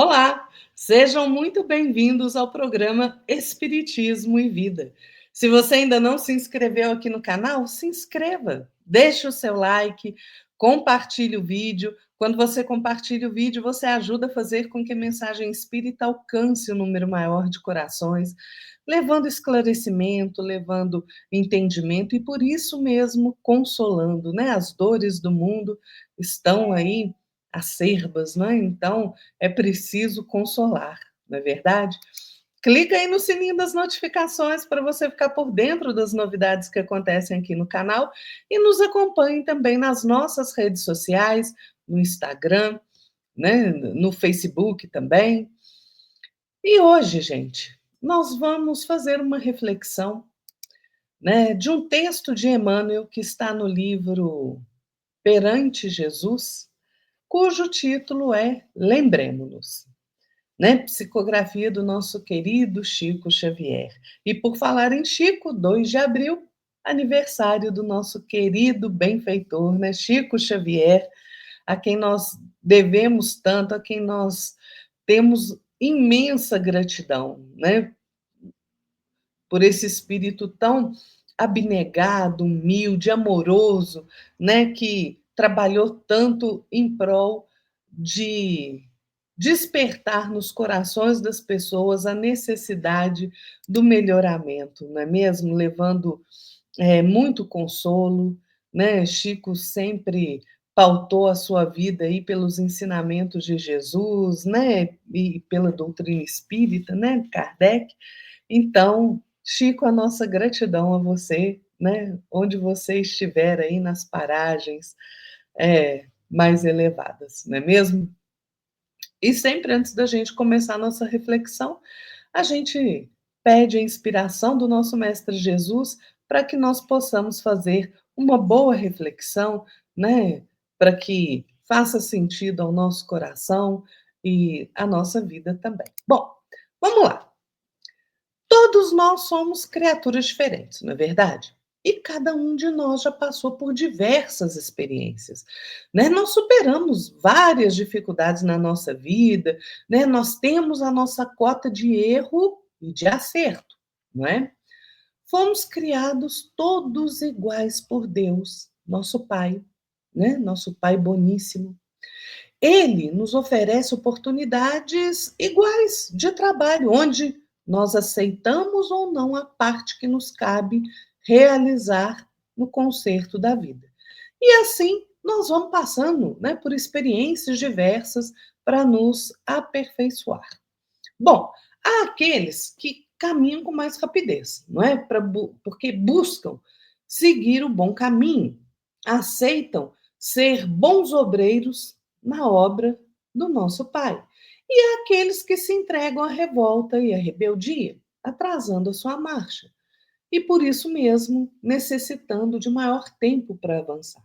Olá, sejam muito bem-vindos ao programa Espiritismo e Vida. Se você ainda não se inscreveu aqui no canal, se inscreva, deixe o seu like, compartilhe o vídeo. Quando você compartilha o vídeo, você ajuda a fazer com que a mensagem espírita alcance um número maior de corações, levando esclarecimento, levando entendimento e, por isso mesmo, consolando, né? As dores do mundo estão aí acerbas, né? Então, é preciso consolar, não é verdade? Clica aí no sininho das notificações para você ficar por dentro das novidades que acontecem aqui no canal e nos acompanhe também nas nossas redes sociais, no Instagram, né, no Facebook também. E hoje, gente, nós vamos fazer uma reflexão, né, de um texto de Emmanuel que está no livro Perante Jesus, cujo título é Lembremos-nos, né? Psicografia do nosso querido Chico Xavier. E por falar em Chico, 2 de abril, aniversário do nosso querido benfeitor, né? Chico Xavier, a quem nós devemos tanto, a quem nós temos imensa gratidão, né? Por esse espírito tão abnegado, humilde, amoroso, né? Que trabalhou tanto em prol de despertar nos corações das pessoas a necessidade do melhoramento, não é mesmo? Levando muito consolo, né? Chico sempre pautou a sua vida aí pelos ensinamentos de Jesus, né? E pela doutrina espírita, né? Kardec. Então, Chico, a nossa gratidão a você, né? Onde você estiver aí nas paragens mais elevadas, não é mesmo? E sempre antes da gente começar a nossa reflexão, a gente pede a inspiração do nosso Mestre Jesus para que nós possamos fazer uma boa reflexão, né? Para que faça sentido ao nosso coração e à nossa vida também. Bom, vamos lá. Todos nós somos criaturas diferentes, não é verdade? E cada um de nós já passou por diversas experiências, né? Nós superamos várias dificuldades na nossa vida, né? Nós temos a nossa cota de erro e de acerto, não é? Fomos criados todos iguais por Deus, nosso Pai, né? Nosso Pai boníssimo. Ele nos oferece oportunidades iguais de trabalho, onde nós aceitamos ou não a parte que nos cabe realizar no concerto da vida. E assim nós vamos passando, né, por experiências diversas para nos aperfeiçoar. Bom, há aqueles que caminham com mais rapidez, não é? Porque buscam seguir o bom caminho, aceitam ser bons obreiros na obra do nosso Pai. E há aqueles que se entregam à revolta e à rebeldia, atrasando a sua marcha, e por isso mesmo necessitando de maior tempo para avançar.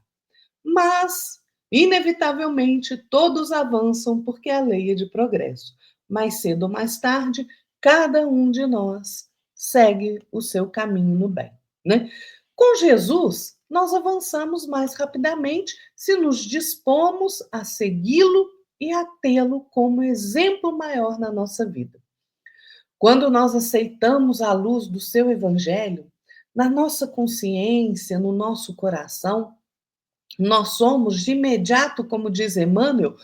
Mas, inevitavelmente, todos avançam porque a lei é de progresso. Mais cedo ou mais tarde, cada um de nós segue o seu caminho no bem, né? Com Jesus, nós avançamos mais rapidamente se nos dispomos a segui-lo e a tê-lo como exemplo maior na nossa vida. Quando nós aceitamos a luz do seu evangelho, na nossa consciência, no nosso coração, nós somos, de imediato, como diz Emmanuel,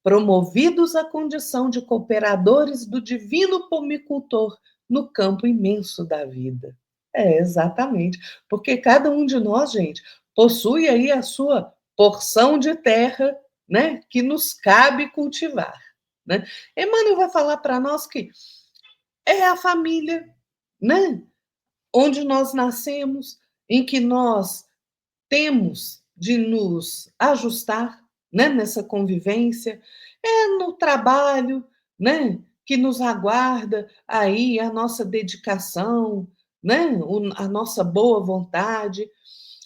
promovidos à condição de cooperadores do divino pomicultor no campo imenso da vida. É, exatamente. Porque cada um de nós, gente, possui aí a sua porção de terra, né, que nos cabe cultivar, né? Emmanuel vai falar para nós que é a família, né, onde nós nascemos, em que nós temos de nos ajustar, né, nessa convivência, é no trabalho, né, que nos aguarda aí a nossa dedicação, né, a nossa boa vontade,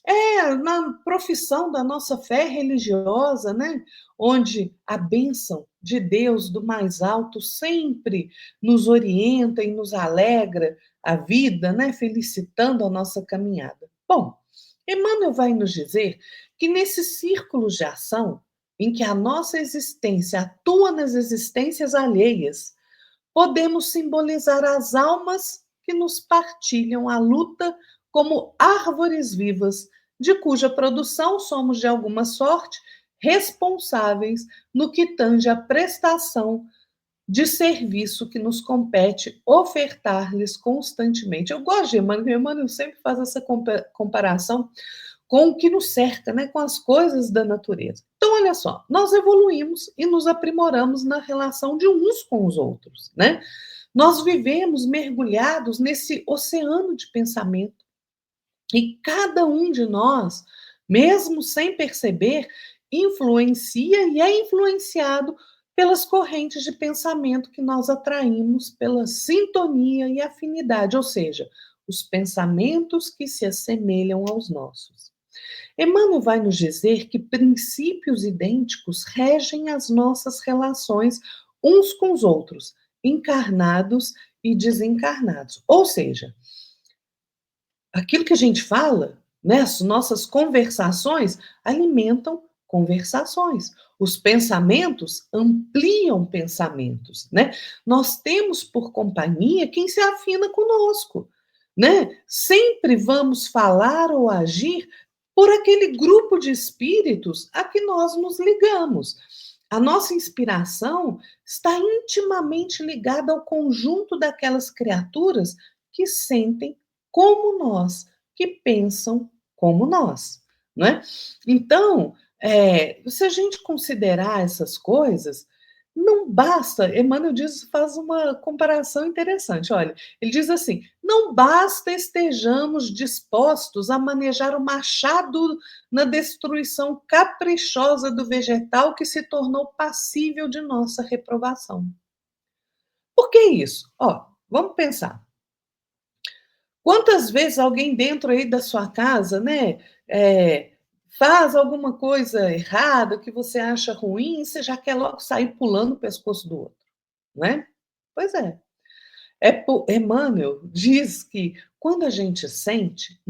é na profissão da nossa fé religiosa, né, onde a bênção de Deus do mais alto sempre nos orienta e nos alegra a vida, né, felicitando a nossa caminhada. Bom, Emmanuel vai nos dizer que nesses círculos de ação, em que a nossa existência atua nas existências alheias, podemos simbolizar as almas que nos partilham a luta como árvores vivas, de cuja produção somos, de alguma sorte, responsáveis no que tange à prestação de serviço que nos compete ofertar-lhes constantemente. Eu gosto de Emmanuel, porque Emmanuel sempre faz essa comparação com o que nos cerca, né, com as coisas da natureza. Então, olha só, nós evoluímos e nos aprimoramos na relação de uns com os outros, né? Nós vivemos mergulhados nesse oceano de pensamento e cada um de nós, mesmo sem perceber, influencia e é influenciado pelas correntes de pensamento que nós atraímos pela sintonia e afinidade, ou seja, os pensamentos que se assemelham aos nossos. Emmanuel vai nos dizer que princípios idênticos regem as nossas relações uns com os outros, encarnados e desencarnados. Ou seja, aquilo que a gente fala, né, as nossas conversações alimentam conversações. Os pensamentos ampliam pensamentos, né? Nós temos por companhia quem se afina conosco, né? Sempre vamos falar ou agir por aquele grupo de espíritos a que nós nos ligamos. A nossa inspiração está intimamente ligada ao conjunto daquelas criaturas que sentem como nós, que pensam como nós, não é? Então, se a gente considerar essas coisas, não basta, Emmanuel diz, faz uma comparação interessante, olha, ele diz assim, não basta estejamos dispostos a manejar o machado na destruição caprichosa do vegetal que se tornou passível de nossa reprovação. Por que isso? Ó, vamos pensar. Quantas vezes alguém dentro aí da sua casa, né, faz alguma coisa errada que você acha ruim, você já quer logo sair pulando o pescoço do outro, não é? Pois é. Emmanuel diz que quando a gente sente,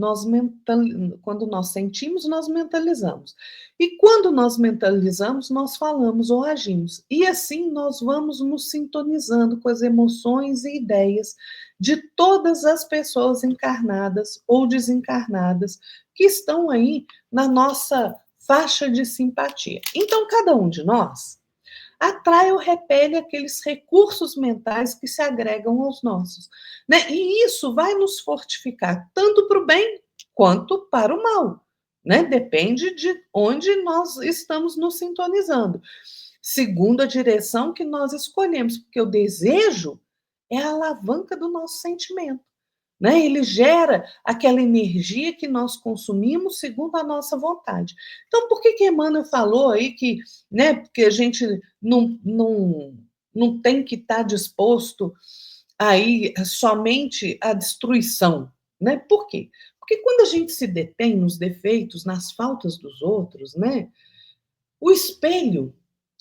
quando nós sentimos, nós mentalizamos. E quando nós mentalizamos, nós falamos ou agimos. E assim nós vamos nos sintonizando com as emoções e ideias de todas as pessoas encarnadas ou desencarnadas que estão aí na nossa faixa de simpatia. Então, cada um de nós atrai ou repele aqueles recursos mentais que se agregam aos nossos. Né? E isso vai nos fortificar tanto para o bem quanto para o mal. Né? Depende de onde nós estamos nos sintonizando. Segundo a direção que nós escolhemos, porque o desejo é a alavanca do nosso sentimento. Né? Ele gera aquela energia que nós consumimos segundo a nossa vontade. Então, por que Emmanuel falou aí que, né, porque a gente não tem que estar disposto aí somente à destruição? Né? Por quê? Porque quando a gente se detém nos defeitos, nas faltas dos outros, né, o espelho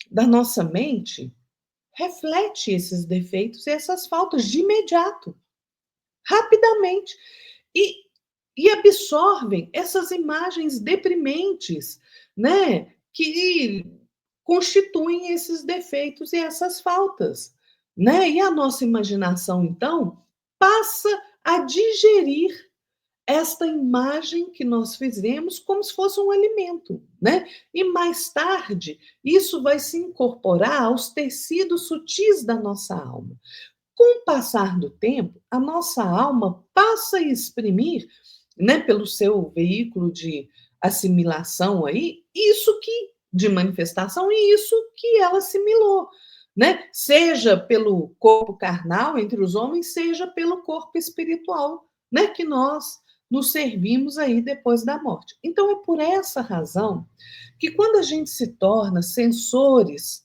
da nossa mente reflete esses defeitos e essas faltas de imediato, rapidamente. E, e absorvem essas imagens deprimentes, né, que constituem esses defeitos e essas faltas, né? E a nossa imaginação, então, passa a digerir esta imagem que nós fizemos como se fosse um alimento, né? E mais tarde, isso vai se incorporar aos tecidos sutis da nossa alma. Com o passar do tempo, a nossa alma passa a exprimir, né, pelo seu veículo de assimilação aí, isso que de manifestação e isso que ela assimilou, né? Seja pelo corpo carnal entre os homens, seja pelo corpo espiritual, né, que nós nos servimos aí depois da morte. Então é por essa razão que quando a gente se torna sensores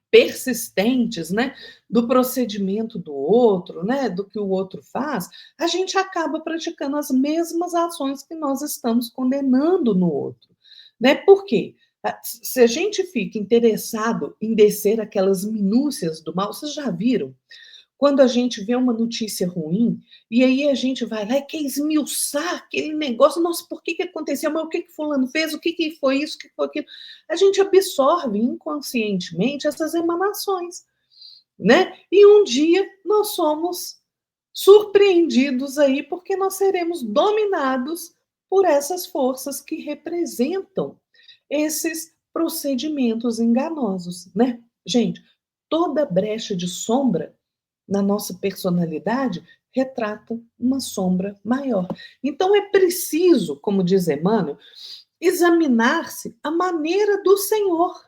persistentes, né, do procedimento do outro, né, do que o outro faz, a gente acaba praticando as mesmas ações que nós estamos condenando no outro, né? Por quê? Se a gente fica interessado em descer aquelas minúcias do mal, vocês já viram? quando a gente vê uma notícia ruim, e aí a gente vai lá e quer esmiuçar aquele negócio, nossa, por que aconteceu? Mas o que fulano fez? O que foi isso? O que foi aquilo? A gente absorve inconscientemente essas emanações, né? E um dia nós somos surpreendidos aí, porque nós seremos dominados por essas forças que representam esses procedimentos enganosos, né? Gente, toda brecha de sombra na nossa personalidade retrata uma sombra maior. Então é preciso, como diz Emmanuel, examinar-se a maneira do Senhor.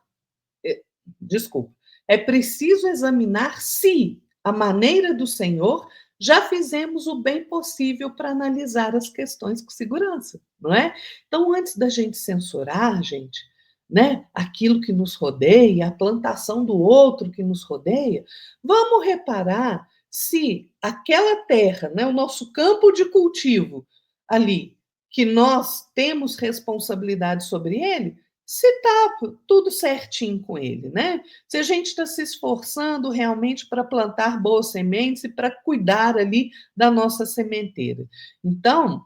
Desculpa. É preciso examinar se a maneira do Senhor já fizemos o bem possível para analisar as questões com segurança, não é? Então, antes da gente censurar, gente, né, aquilo que nos rodeia, a plantação do outro que nos rodeia, vamos reparar se aquela terra, né, o nosso campo de cultivo ali, que nós temos responsabilidade sobre ele, se está tudo certinho com ele, né? Se a gente está se esforçando realmente para plantar boas sementes e para cuidar ali da nossa sementeira. Então,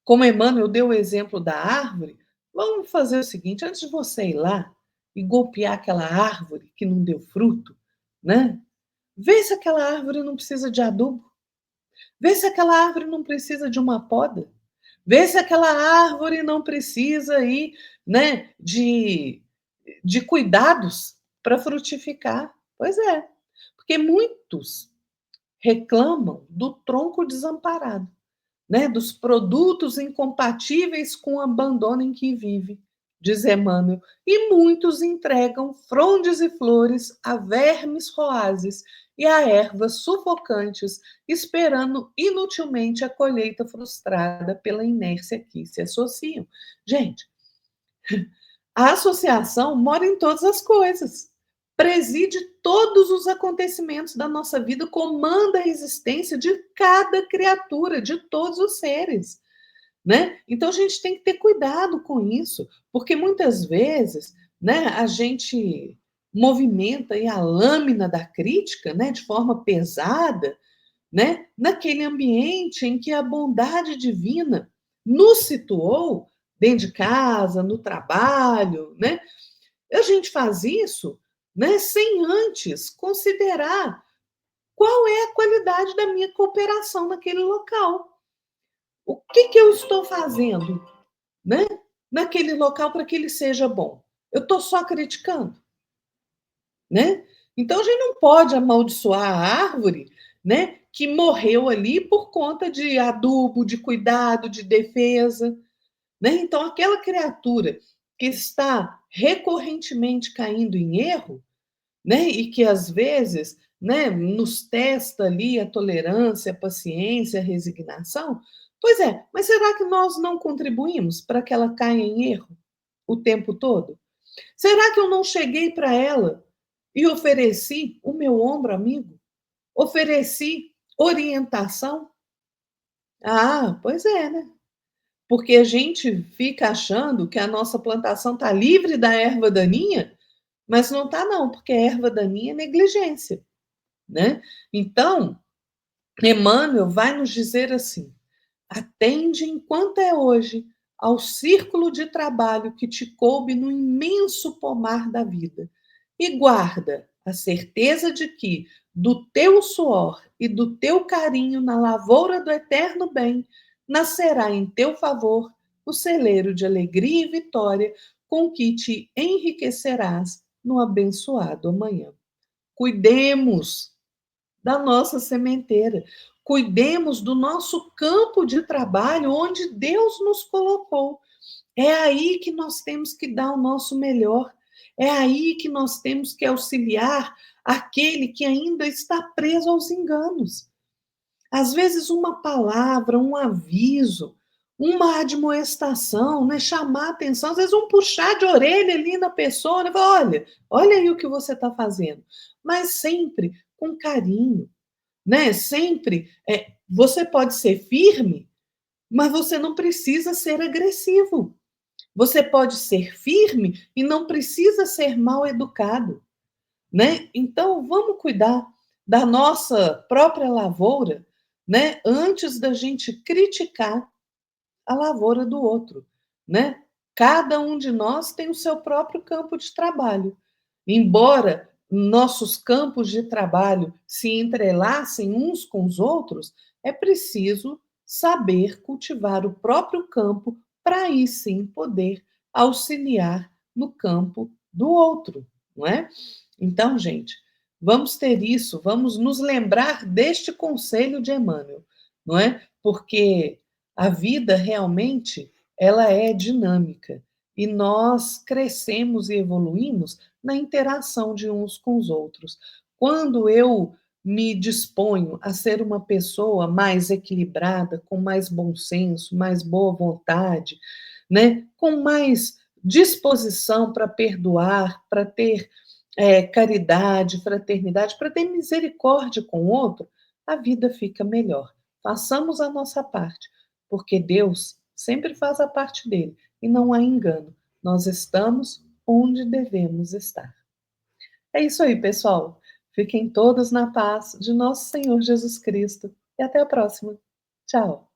como Emmanuel deu o exemplo da árvore, vamos fazer o seguinte: antes de você ir lá e golpear aquela árvore que não deu fruto, né? Vê se aquela árvore não precisa de adubo, vê se aquela árvore não precisa de uma poda, vê se aquela árvore não precisa aí, né, de cuidados para frutificar. Pois é, porque muitos reclamam do tronco desamparado, né, dos produtos incompatíveis com o abandono em que vive, diz Emmanuel, e muitos entregam frondes e flores a vermes roazes e a ervas sufocantes, esperando inutilmente a colheita frustrada pela inércia que se associam. Gente, a associação mora em todas as coisas, preside todos os acontecimentos da nossa vida, comanda a existência de cada criatura, de todos os seres, né? Então a gente tem que ter cuidado com isso, porque muitas vezes, né, a gente movimenta aí a lâmina da crítica, né, de forma pesada, né, naquele ambiente em que a bondade divina nos situou dentro de casa, no trabalho, né? A gente faz isso, né, sem antes considerar qual é a qualidade da minha cooperação naquele local. O que eu estou fazendo, né, naquele local para que ele seja bom? Eu estou só criticando, né? Então a gente não pode amaldiçoar a árvore, né, que morreu ali por conta de adubo, de cuidado, de defesa, né? Então aquela criatura que está recorrentemente caindo em erro, né, e que às vezes, né, nos testa ali a tolerância, a paciência, a resignação. Pois é, mas será que nós não contribuímos para que ela caia em erro o tempo todo? Será que eu não cheguei para ela e ofereci o meu ombro amigo? Ofereci orientação? Ah, pois é, né? Porque a gente fica achando que a nossa plantação está livre da erva daninha, mas não está não, porque a erva daninha é negligência, né? Então, Emmanuel vai nos dizer assim: atende enquanto é hoje ao círculo de trabalho que te coube no imenso pomar da vida e guarda a certeza de que do teu suor e do teu carinho na lavoura do eterno bem nascerá em teu favor o celeiro de alegria e vitória com que te enriquecerás no abençoado amanhã. Cuidemos da nossa sementeira. Cuidemos do nosso campo de trabalho onde Deus nos colocou. É aí que nós temos que dar o nosso melhor. É aí que nós temos que auxiliar aquele que ainda está preso aos enganos. Às vezes, uma palavra, um aviso, uma admoestação, né? Chamar a atenção, às vezes, um puxar de orelha ali na pessoa, né? Olha aí o que você está fazendo. Mas sempre com carinho, né? Sempre, você pode ser firme, mas você não precisa ser agressivo. Você pode ser firme e não precisa ser mal educado. né? Então, vamos cuidar da nossa própria lavoura, né? Antes da gente criticar a lavoura do outro, né? Cada um de nós tem o seu próprio campo de trabalho. Embora nossos campos de trabalho se entrelacem uns com os outros, é preciso saber cultivar o próprio campo para aí sim poder auxiliar no campo do outro, não é? Então, gente, vamos ter isso, vamos nos lembrar deste conselho de Emmanuel, não é? Porque a vida realmente ela é dinâmica e nós crescemos e evoluímos na interação de uns com os outros. Quando eu me disponho a ser uma pessoa mais equilibrada, com mais bom senso, mais boa vontade, né, com mais disposição para perdoar, para ter caridade, fraternidade, para ter misericórdia com o outro, a vida fica melhor. Façamos a nossa parte, porque Deus sempre faz a parte dele e não há engano. Nós estamos onde devemos estar. É isso aí, pessoal. Fiquem todos na paz de nosso Senhor Jesus Cristo e até a próxima. Tchau.